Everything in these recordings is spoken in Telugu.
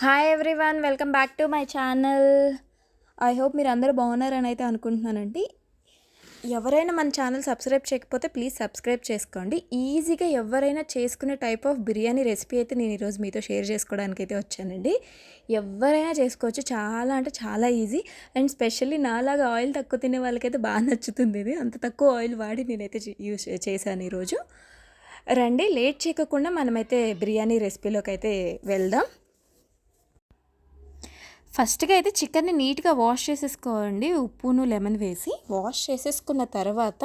Hi everyone, welcome back to my channel. I hope మీరు అందరూ బాగున్నారని అయితే అనుకుంటున్నానండి. ఎవరైనా మన ఛానల్ సబ్స్క్రైబ్ చేయకపోతే ప్లీజ్ సబ్స్క్రైబ్ చేసుకోండి. ఈజీగా ఎవరైనా చేసుకునే టైప్ ఆఫ్ బిర్యానీ రెసిపీ అయితే నేను ఈరోజు మీతో షేర్ చేసుకోవడానికి అయితే వచ్చానండి. ఎవరైనా చేసుకోవచ్చు, చాలా అంటే చాలా ఈజీ. అండ్ స్పెషల్లీ నాలాగా ఆయిల్ తక్కువ తినే వాళ్ళకైతే బాగా నచ్చుతుంది. ఇది అంత తక్కువ ఆయిల్ వాడి నేనైతే యూస్ చేశాను ఈరోజు. రండి, లేట్ చేయకుండా మనమైతే బిర్యానీ రెసిపీలోకి అయితే వెళ్దాం. ఫస్ట్గా అయితే చికెన్ని నీట్గా వాష్ చేసేసుకోండి, ఉప్పును లెమన్ వేసి వాష్ చేసేసుకున్న తర్వాత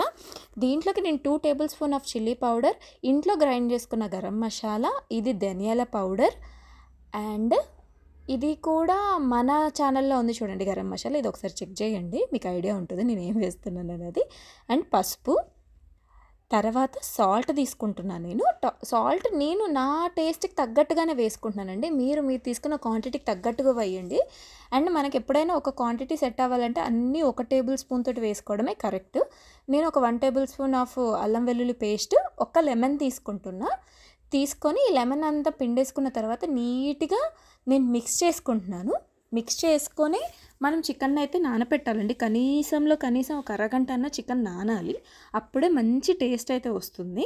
దీంట్లోకి నేను 2 table spoon of chilli powder, ఇంట్లో గ్రైండ్ చేసుకున్న గరం మసాలా, ఇది ధనియాల పౌడర్, అండ్ ఇది కూడా మన ఛానల్లో ఉంది చూడండి గరం మసాలా. ఇది ఒకసారి చెక్ చేయండి, మీకు ఐడియా ఉంటుంది నేను ఏం వేస్తున్నాను అనేది. అండ్ పసుపు, తర్వాత సాల్ట్ తీసుకుంటున్నాను నేను. సాల్ట్ నేను నా టేస్ట్కి తగ్గట్టుగానే వేసుకుంటున్నానండి. మీరు తీసుకున్న క్వాంటిటీకి తగ్గట్టుగా వేయండి. అండ్ మనకి ఎప్పుడైనా ఒక క్వాంటిటీ సెట్ అవ్వాలంటే అన్నీ 1 టేబుల్ స్పూన్ తోటి వేసుకోవడమే కరెక్ట్. నేను ఒక 1 టేబుల్ స్పూన్ ఆఫ్ అల్లం వెల్లుల్లి పేస్ట్, ఒక లెమన్ తీసుకుంటున్నా. తీసుకొని ఈ లెమన్ అంతా పిండేసుకున్న తర్వాత నీట్గా నేను మిక్స్ చేసుకుంటున్నాను. మిక్స్ చేసుకొని మనం చికెన్ అయితే నానపెట్టాలండి. కనీసం ఒక అరగంట అన్న చికెన్ నానాలి, అప్పుడే మంచి టేస్ట్ అయితే వస్తుంది.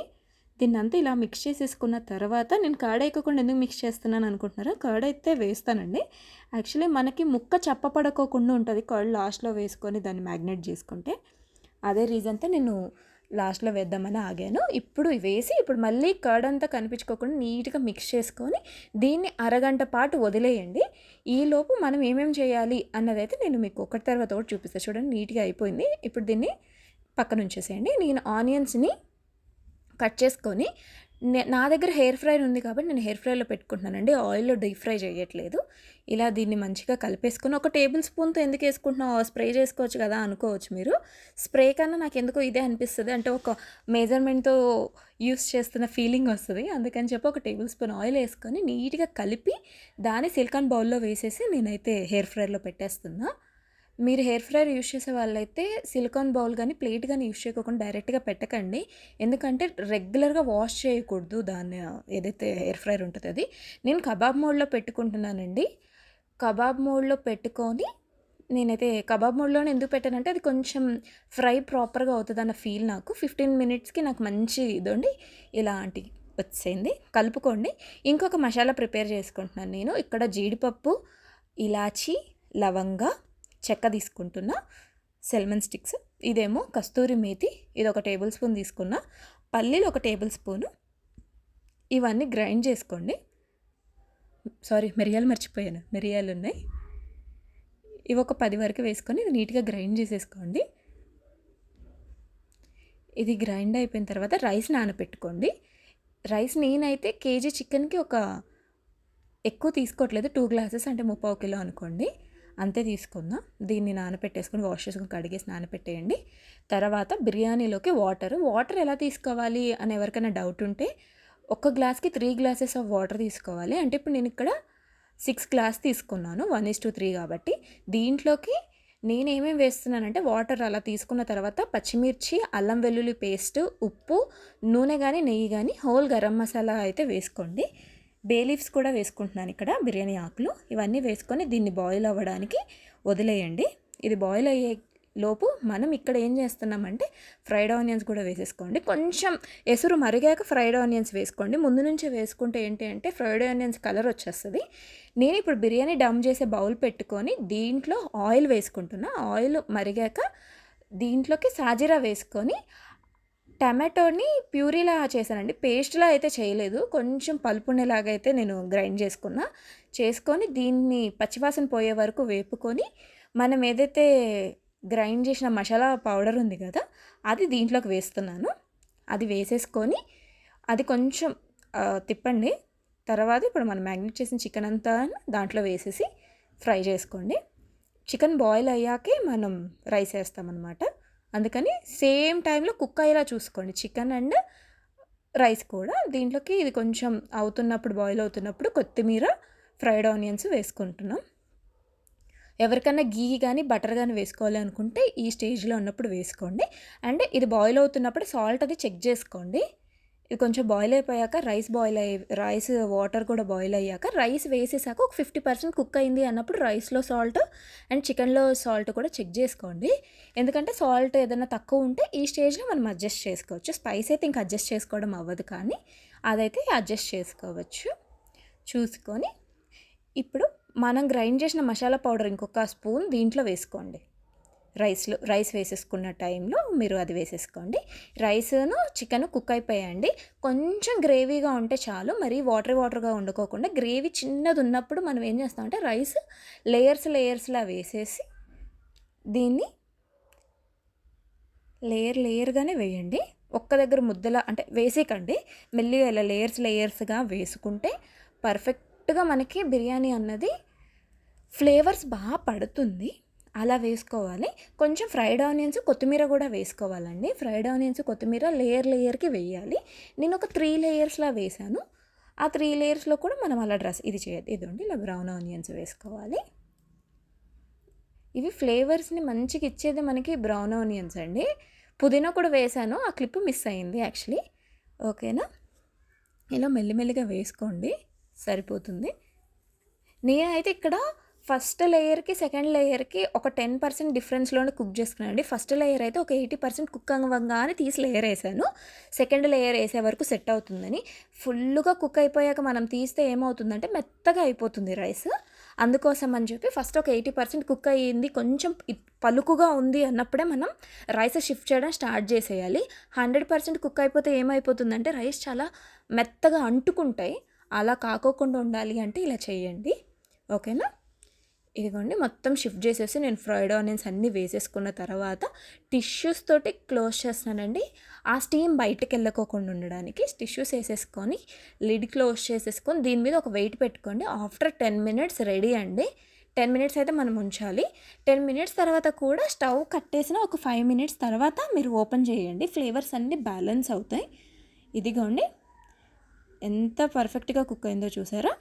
దీన్నంతా ఇలా మిక్స్ చేసేసుకున్న తర్వాత నేను కర్డ్ వేయకుండా ఎందుకు మిక్స్ చేస్తున్నాను అనుకుంటున్నారా? కర్డ్ అయితే వేస్తానండి. యాక్చువల్లీ మనకి ముక్క చప్పపడకోకుండా ఉంటుంది కర్డ్ లాస్ట్లో వేసుకొని దాన్ని మ్యాగ్నేట్ చేసుకుంటే. అదే రీజన్తో నేను లాస్ట్లో వేద్దామని ఆగాను. ఇప్పుడు వేసి ఇప్పుడు మళ్ళీ కర్డ్ అంతా కనిపించుకోకుండా నీట్గా మిక్స్ చేసుకొని దీన్ని అరగంట పాటు వదిలేయండి. ఈలోపు మనం ఏమేమి చేయాలి అన్నదైతే నేను మీకు ఒకటి తర్వాత ఒకటి చూపిస్తాను. చూడండి, నీట్గా అయిపోయింది. ఇప్పుడు దీన్ని పక్కన ఉంచేసేయండి. నేను ఆనియన్స్ని కట్ చేసుకొని నా దగ్గర హెయిర్ ఫ్రైర్ ఉంది కాబట్టి నేను హెయిర్ ఫ్రైలో పెట్టుకుంటున్నానండి, ఆయిల్లో డీప్ ఫ్రై చేయట్లేదు. ఇలా దీన్ని మంచిగా కలిపేసుకొని ఒక టేబుల్ స్పూన్తో ఎందుకు వేసుకుంటున్నావు, స్ప్రే చేసుకోవచ్చు కదా అనుకోవచ్చు మీరు. స్ప్రే కన్నా నాకు ఎందుకో ఇదే అనిపిస్తుంది, అంటే ఒక మెజర్మెంట్తో యూస్ చేస్తున్న ఫీలింగ్ వస్తుంది. అందుకని చెప్పి ఒక టేబుల్ స్పూన్ ఆయిల్ వేసుకొని నీట్గా కలిపి దాన్ని సిలికాన్ బౌల్లో వేసేసి నేనైతే హెయిర్ ఫ్రైర్లో పెట్టేస్తున్నా. మీరు హెయిర్ ఫ్రైయర్ యూస్ చేసే వాళ్ళైతే సిలికాన్ బౌల్ కానీ ప్లేట్ కానీ యూస్ చేయకుండా డైరెక్ట్గా పెట్టకండి. ఎందుకంటే రెగ్యులర్గా వాష్ చేయకూడదు దాన్ని, ఏదైతే హెయిర్ ఫ్రైయర్ ఉంటుందో అది. నేను కబాబ్ మోడ్లో పెట్టుకుంటున్నానండి. కబాబ్ మోడ్లో పెట్టుకొని నేనైతే కబాబ్ మోడ్లోనే ఎందుకు పెట్టానంటే అది కొంచెం ఫ్రై ప్రాపర్గా అవుతుంది అన్న ఫీల్ నాకు. 15 మినిట్స్కి నాకు మంచి ఇదండి ఇలాంటి వచ్చేసింది. కలుపుకోండి. ఇంకొక మసాలా ప్రిపేర్ చేసుకుంటున్నాను నేను. ఇక్కడ జీడిపప్పు, ఇలాచీ, లవంగ, చెక్క తీసుకుంటున్నా, సెల్మన్ స్టిక్స్, ఇదేమో కస్తూరి మేతి, ఇది ఒక టేబుల్ స్పూన్ తీసుకున్నా, పల్లీలు ఒక టేబుల్ స్పూను. ఇవన్నీ గ్రైండ్ చేసుకోండి. సారీ, మిరియాలు మర్చిపోయాను, మిరియాలు ఉన్నాయి. ఇవి ఒక 10 వరకు వేసుకొని ఇది నీట్గా గ్రైండ్ చేసేసుకోండి. ఇది గ్రైండ్ అయిపోయిన తర్వాత రైస్ నానబెట్టుకోండి. రైస్ నేనైతే కేజీ చికెన్కి ఒక ఎక్కువ తీసుకోవట్లేదు, 2 గ్లాసెస్ అంటే 3/4 కిలో అనుకోండి, అంతే తీసుకుందాం. దీన్ని నానపెట్టేసుకొని వాష్ చేసుకొని కడిగేసి నానపెట్టేయండి. తర్వాత బిర్యానీలోకి వాటర్ ఎలా తీసుకోవాలి అని ఎవరికైనా డౌట్ ఉంటే ఒక గ్లాస్కి 3 గ్లాసెస్ ఆఫ్ వాటర్ తీసుకోవాలి. అంటే ఇప్పుడు నేను ఇక్కడ 6 గ్లాస్ తీసుకున్నాను, 1:3 కాబట్టి. దీంట్లోకి నేనేమేమి వేస్తున్నానంటే వాటర్ అలా తీసుకున్న తర్వాత పచ్చిమిర్చి, అల్లం వెల్లుల్లి పేస్ట్, ఉప్పు, నూనె కానీ నెయ్యి కానీ, హోల్ గరం మసాలా అయితే వేసుకోండి. బే లీవ్స్ కూడా వేసుకుంటున్నాను ఇక్కడ, బిర్యానీ ఆకులు. ఇవన్నీ వేసుకొని దీన్ని బాయిల్ అవ్వడానికి వదిలేయండి. ఇది బాయిల్ అయ్యే లోపు మనం ఇక్కడ ఏం చేస్తున్నామంటే ఫ్రైడ్ ఆనియన్స్ కూడా వేసేసుకోండి. కొంచెం ఎసురు మరిగాక ఫ్రైడ్ ఆనియన్స్ వేసుకోండి. ముందు నుంచే వేసుకుంటే ఏంటి అంటే ఫ్రైడ్ ఆనియన్స్ కలర్ వచ్చేస్తుంది. నేను ఇప్పుడు బిర్యానీ డమ్ చేసే బౌల్ పెట్టుకొని దీంట్లో ఆయిల్ వేసుకుంటున్నా. ఆయిల్ మరిగాక దీంట్లోకి సాజీరా వేసుకొని టమాటోని ప్యూరీలా చేశానండి, పేస్ట్లా అయితే చేయలేదు. కొంచెం పలుపునేలాగా అయితే నేను గ్రైండ్ చేసుకొని దీన్ని పచ్చివాసన పోయే వరకు వేపుకొని మనం ఏదైతే గ్రైండ్ చేసిన మసాలా పౌడర్ ఉంది కదా అది దీంట్లోకి వేస్తున్నాను. అది వేసేసుకొని అది కొంచెం తిప్పండి. తర్వాత ఇప్పుడు మనం మ్యాగ్నేట్ చేసిన చికెన్ అంతా దాంట్లో వేసేసి ఫ్రై చేసుకోండి. చికెన్ బాయిల్ అయ్యాకే మనం రైస్ వేస్తామన్నమాట. అందుకని సేమ్ టైంలో కుక్ అయ్యేలా చూసుకోండి చికెన్ అండ్ రైస్ కూడా. దీంట్లోకి ఇది కొంచెం అవుతున్నప్పుడు, బాయిల్ అవుతున్నప్పుడు కొత్తిమీర, ఫ్రైడ్ ఆనియన్స్ వేసుకుంటున్నాం. ఎవరికైనా గీ కానీ బటర్ కానీ వేసుకోవాలి అనుకుంటే ఈ స్టేజ్లో ఉన్నప్పుడు వేసుకోండి. అండ్ ఇది బాయిల్ అవుతున్నప్పుడు సాల్ట్ అది చెక్ చేసుకోండి. ఇది కొంచెం బాయిల్ అయిపోయాక రైస్ వాటర్ కూడా బాయిల్ అయ్యాక రైస్ వేసేసాక ఒక 50% కుక్ అయింది అన్నప్పుడు రైస్లో సాల్ట్ అండ్ చికెన్లో సాల్ట్ కూడా చెక్ చేసుకోండి. ఎందుకంటే సాల్ట్ ఏదైనా తక్కువ ఉంటే ఈ స్టేజ్లో మనం అడ్జస్ట్ చేసుకోవచ్చు. స్పైస్ అయితే ఇంకా అడ్జస్ట్ చేసుకోవడం అవ్వదు, కానీ అదైతే అడ్జస్ట్ చేసుకోవచ్చు చూసుకొని. ఇప్పుడు మనం గ్రైండ్ చేసిన మసాలా పౌడర్ ఇంకొక స్పూన్ దీంట్లో వేసుకోండి. రైస్ వేసేసుకున్న టైంలో మీరు అది వేసేసుకోండి. రైస్ను చికెన్ కుక్ అయిపోయాయండి. కొంచెం గ్రేవీగా ఉంటే చాలు, మరీ వాటర్గా వండుకోకుండా. గ్రేవీ చిన్నది ఉన్నప్పుడు మనం ఏం చేస్తామంటే రైస్ లేయర్స్లా వేసేసి దీన్ని లేయర్గానే వేయండి. ఒక్క దగ్గర ముద్దలా అంటే వేసేకండి, మెల్లిగా ఇలా లేయర్స్గా వేసుకుంటే పర్ఫెక్ట్గా మనకి బిర్యానీ అన్నది ఫ్లేవర్స్ బాగా పడుతుంది. అలా వేసుకోవాలి. కొంచెం ఫ్రైడ్ ఆనియన్స్ కొత్తిమీర కూడా వేసుకోవాలండి. ఫ్రైడ్ ఆనియన్స్ కొత్తిమీర లేయర్కి వేయాలి. నేను ఒక 3 లేయర్స్లా వేసాను. ఆ 3 లేయర్స్లో కూడా మనం అలా ఇది చేయద్దు. ఇదండి ఇలా బ్రౌన్ ఆనియన్స్ వేసుకోవాలి. ఇవి ఫ్లేవర్స్ని మంచిగా ఇచ్చేది మనకి బ్రౌన్ ఆనియన్స్ అండి. పుదీనా కూడా వేసాను, ఆ క్లిప్ మిస్ అయింది యాక్చువల్లీ. ఓకేనా, ఇలా మెల్లిమెల్లిగా వేసుకోండి, సరిపోతుంది. నేనైతే ఇక్కడ ఫస్ట్ లేయర్కి సెకండ్ లేయర్కి ఒక 10% డిఫరెన్స్లోనే కుక్ చేసుకున్నానండి. ఫస్ట్ లేయర్ అయితే ఒక 80% కుక్ అవ్వగానే తీసి లేయర్ వేసాను. సెకండ్ లేయర్ వేసే వరకు సెట్ అవుతుందని. ఫుల్గా కుక్ అయిపోయాక మనం తీస్తే ఏమవుతుందంటే మెత్తగా అయిపోతుంది రైస్. అందుకోసం అని చెప్పి ఫస్ట్ ఒక 80% కుక్ అయ్యింది, కొంచెం పలుకుగా ఉంది అన్నప్పుడే మనం రైస్ షిఫ్ట్ చేయడం స్టార్ట్ చేసేయాలి. 100% కుక్ అయిపోతే ఏమైపోతుందంటే రైస్ చాలా మెత్తగా అంటుకుంటాయి. అలా కాకోకుండా ఉండాలి అంటే ఇలా చేయండి. ఓకేనా, ఇదిగోండి మొత్తం షిఫ్ట్ చేసేసి నేను ఫ్రైడ్ ఆనియన్స్ అన్నీ వేసేసుకున్న తర్వాత టిష్యూస్ తోటి క్లోజ్ చేస్తున్నానండి. ఆ స్టీమ్ బయటకు వెళ్ళకోకుండా ఉండడానికి టిష్యూస్ వేసేసుకొని లిడ్ క్లోజ్ చేసేసుకొని దీని మీద ఒక వెయిట్ పెట్టుకోండి. ఆఫ్టర్ 10 మినిట్స్ రెడీ అండి. 10 మినిట్స్ అయితే మనం ఉంచాలి. 10 మినిట్స్ తర్వాత కూడా స్టవ్ కట్టేసిన ఒక 5 మినిట్స్ తర్వాత మీరు ఓపెన్ చేయండి. ఫ్లేవర్స్ అన్నీ బ్యాలెన్స్ అవుతాయి. ఇదిగోండి ఎంత పర్ఫెక్ట్గా కుక్ అయిందో చూసారా.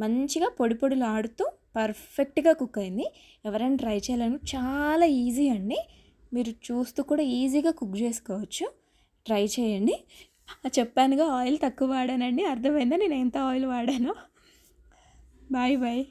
మంచిగా పొడిలాడుతూ పర్ఫెక్ట్గా కుక్ అయింది. ఎవరైనా ట్రై చేయాలని చాలా ఈజీ అండి. మీరు చూస్తూ కూడా ఈజీగా కుక్ చేసుకోవచ్చు. ట్రై చేయండి. చెప్పానుగా ఆయిల్ తక్కువ వాడానండి, అర్థమైందా నేను ఎంత ఆయిల్ వాడానో. బాయ్.